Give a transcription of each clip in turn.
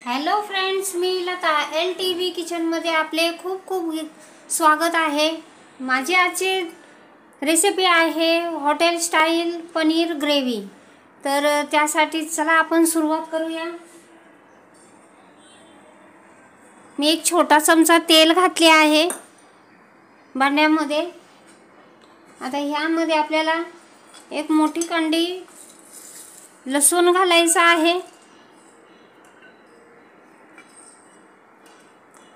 Hello friends, मी Lata LTV किचनमध्ये आपले खूप खूप स्वागत आहे। माझी आजची रेसिपी आहे हॉटेल स्टाईल पनीर ग्रेव्ही। तर त्यासाठी चला आपण सुरुवात करूया। मी एक छोटा चमचा तेल घातले आहे भांड्यामध्ये। आता ह्यामध्ये आपल्याला एक मोठी कांडी लसूण घालायचा आहे।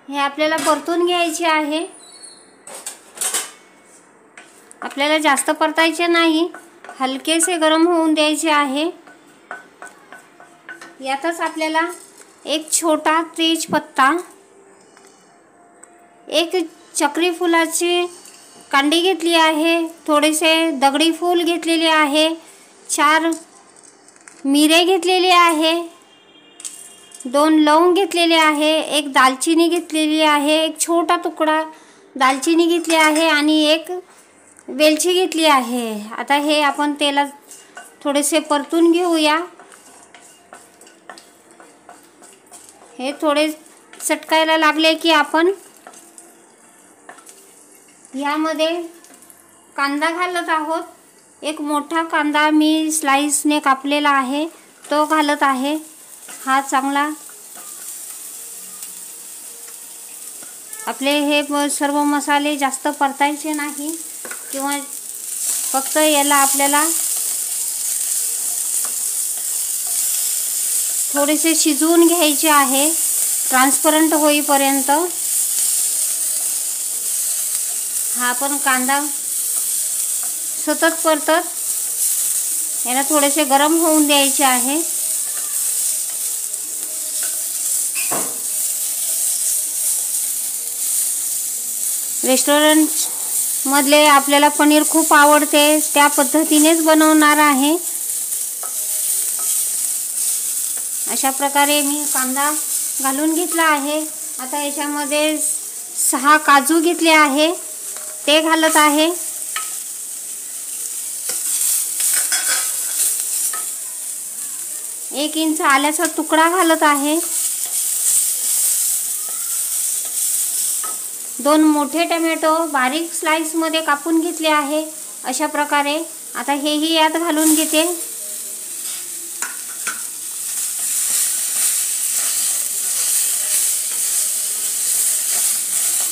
हे आपल्याला परतून घ्यायचे आहे। आपल्याला जास्त परतायचे नाही, हलकेसे गरम होऊन द्यायचे आहे। यातच आपल्याला एक छोटा तेजपत्ता, एक चक्री फुलाची कांडी घेतली आहे, थोडेसे दगडी फूल घेतलेले आहे, 4 मिरे घेतलेले आहे, 2 लवंग घेतलेले आहे, एक दालचिनी घेतलेली आहे, एक छोटा तुकडा दालचिनी घेतली आहे आणि एक वेलची घेतली आहे। आता हे आपण तेलात थोडेसे परतून घेऊया। हे थोडे चटकायला लागले की आपण यामध्ये कांदा घालत आहोत। एक मोठा कांदा मी स्लाइसने कापलेला आहे तो घालत आहे। हा चांगला आपले हे सर्व मसाले जास्त परतायचे नाही किंवा फक्त याला आपल्याला थोडेसे शिजवून घ्यायचे आहे ट्रान्सपरंट होईपर्यंत। हा आपण कांदा सतत परतत याला थोडेसे गरम होऊन द्यायचे आहे। रेस्टॉरंट मधले आपल्याला पनीर खूप आवडते, त्या पद्धतीनेच बनवणार आहे। अशा प्रकारे मी कांदा घालून घेतला आहे। आता याच्यामध्ये 6 काजू घेतले आहे ते घालत आहे। 1 इंच आल्याचा तुकडा घालत आहे। 2 मोठे टोमॅटो बारीक स्लाइस मध्ये कापून घेतले आहे अशा प्रकारे। आता हेही यात घालून घेते।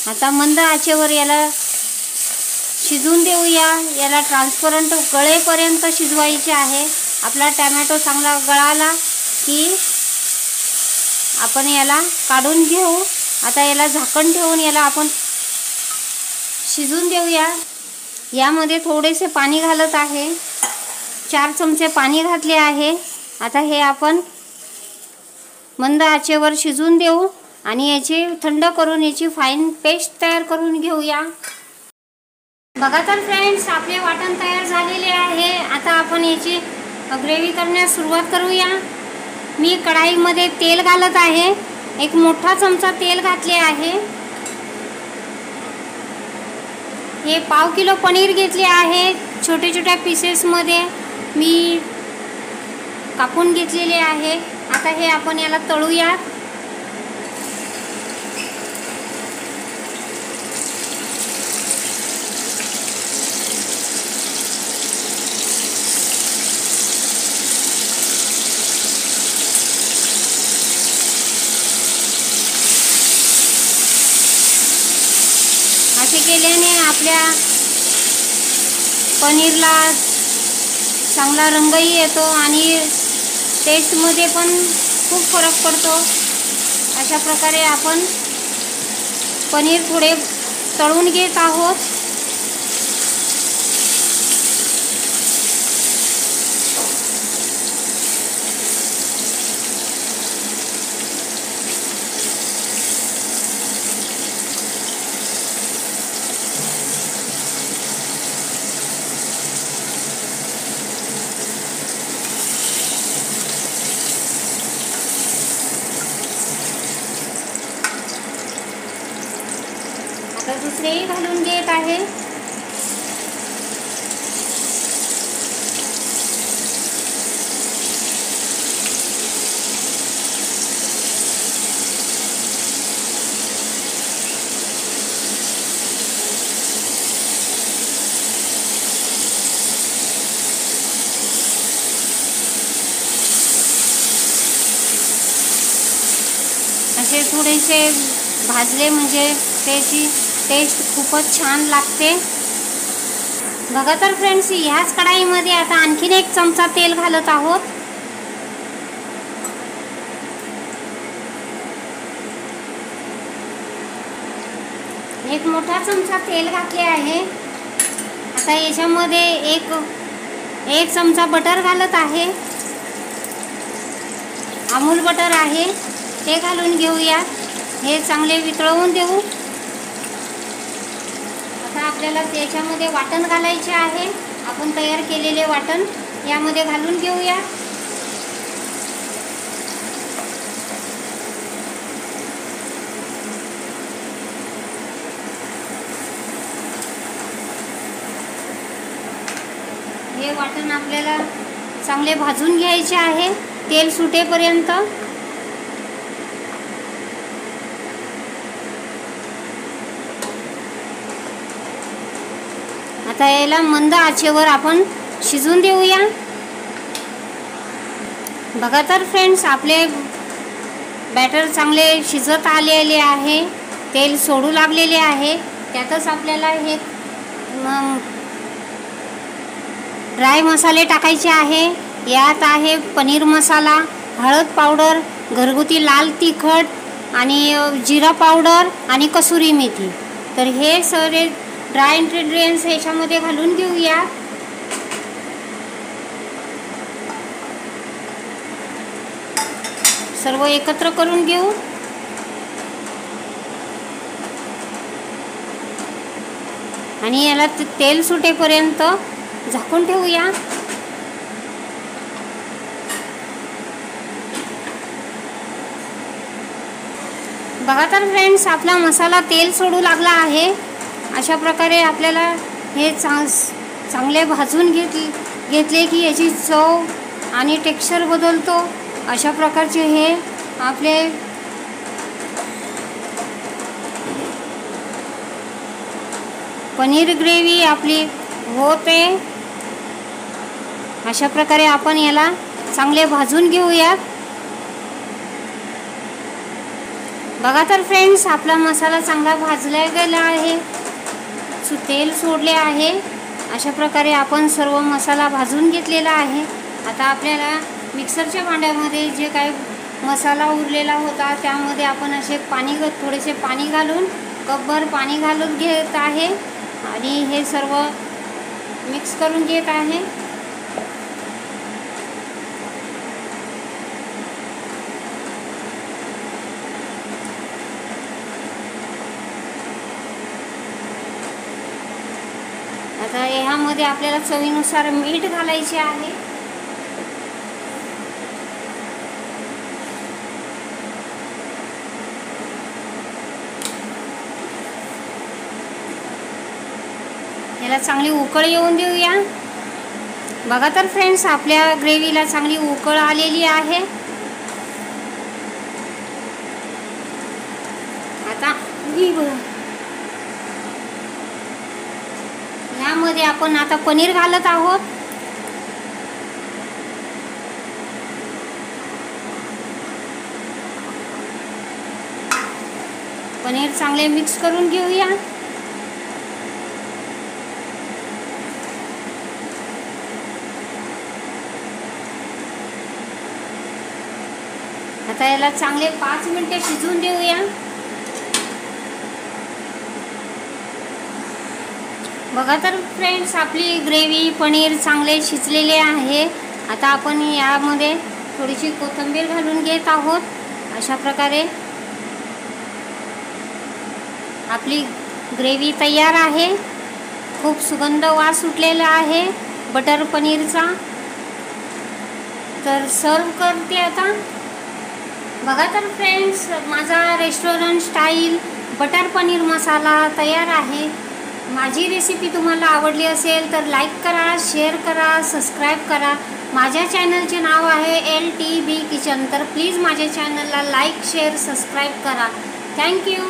आता मंद आचेवर याला शिजवून देऊया। याला ट्रान्सपरंट गळेपर्यंत शिजवायचे आहे। आपला टोमॅटो चांगला गळाला की आपण याला काढून घेऊ। आता याला झाकण ठेवून याला आपण शिजवून देऊया। यामध्ये थोडेसे पाणी घालत आहे, 4 चमचे पाणी घातले आहे। आता हे आपण मंद आचेवर शिजवून देऊ आणि याची थंड करून याची फाईन पेस्ट तयार करून घेऊया। बघा तर फ्रेंड्स, आपले वाटण तयार झालेले आहे। आता आपण याची ग्रेव्ही करण्यास सुरुवात करूया। मी कढाईमध्ये तेल घालत आहे, एक मोठा चमचा तेल घातले आहे। हे पाव किलो पनीर घेतले आहे, छोटे छोट्या पीसेस मध्ये मी कापून घेतलेले आहे। आता हे आपण याला तळूया। असे केल्याने आपल्या पनीरला चांगला रंगही येतो आणि टेस्टमध्ये पण खूप फरक पडतो। अशा प्रकारे आपण पनीर थोडे तळून घेत आहोत। आता दुसरेही घालून घेत आहे। असे थोडेसे भाजले म्हणजे त्याची टेस्ट खूपच छान लागते। बघा तर फ्रेंड्स, ह्याच कढाईमध्ये आता आणखीन 1 चमचा तेल घालत आहोत। एक मोठा चमचा तेल घातले आहे। आता याच्यामध्ये एक चमचा बटर घालत आहे। अमूल बटर आहे, ते घालून घेऊया। हे चांगले वितळवून देऊ। आता आपल्याला त्याच्यामध्ये वाटण घालायचे आहे। आपण तयार केलेले वाटण यामध्ये घालून घेऊया। हे वाटण आपल्याला चांगले भाजून घ्यायचे आहे तेल सुटेपर्यंत। आता याला मंद आचेवर आपण शिजून देऊया। बघा तर फ्रेंड्स, आपले बॅटर चांगले शिजत आलेले आहे, तेल सोडू लागलेले आहे। त्यातच आपल्याला हे ड्राय मसाले टाकायचे आहे। यात आहे पनीर मसाला, हळद पावडर, घरगुती लाल तिखट आणि जिरा पावडर आणि कसुरी मेथी। तर हे सगळे ड्राय इंग्रेडिएंट्स याच्यामध्ये घालून घेऊया। सर्व एकत्र करून घेऊ। आणि याला तेल सुटेपर्यंत झाकून ठेवूया। बघा तर फ्रेंड्स, आपला मसाला तेल सोडू लागला आहे। अशा प्रकारे आपल्याला हे चांगले भाजून घेतले की याची चव आणि टेक्स्चर बदलतो। अशा प्रकारचे हे आपले पनीर ग्रेव्ही आपली होते। अशा प्रकारे आपण याला चांगले भाजून घेऊयात। बघा तर फ्रेंड्स, आपला मसाला चांगला भाजला गेला आहे, तेल सोडले आहे। अशा प्रकारे आपण सर्व मसाला भाजून घेतलेला आहे। आता आपल्याला मिक्सरच्या भांड्यामध्ये जे काही मसाला उरलेला होता त्यामध्ये आपण असे थोडेसे पाणी घालून कपभर पाणी घालून घेत आहे आणि हे सर्व मिक्स करून घेत आहे। आता ह्यामध्ये आपल्याला चवीनुसार मीठ घालायचे आहे। याला चांगली उकळ येऊन देऊया। बघा तर फ्रेंड्स, आपल्या ग्रेव्हीला चांगली उकळ आलेली आहे। आता यामध्ये आपण आता पनीर घालत आहोत। पनीर चांगले मिक्स करून घेऊया। आता याला चांगले 5 मिनिटे शिजवून देऊया। बघा तर फ्रेंड्स, आपली ग्रेव्ही पनीर चांगले शिजलेले आहे। आता आपण यामध्ये थोडीशी कोथिंबीर घालून घेत आहोत। अशा प्रकारे आपली ग्रेव्ही तयार आहे। खूप सुगंध वास सुटलेला आहे बटर पनीरचा। तर सर्व करते आता। बघा तर फ्रेंड्स, माझा restaurant style butter paneer masala तयार आहे। माझी रेसिपी तुम्हाला आवडली असेल तर लाईक करा, शेअर करा, सबस्क्राईब करा। माझ्या चॅनलचे नाव आहे LTB किचन। तर प्लीज माझ्या चॅनलला लाईक, शेअर, सबस्क्राईब करा। थँक्यू।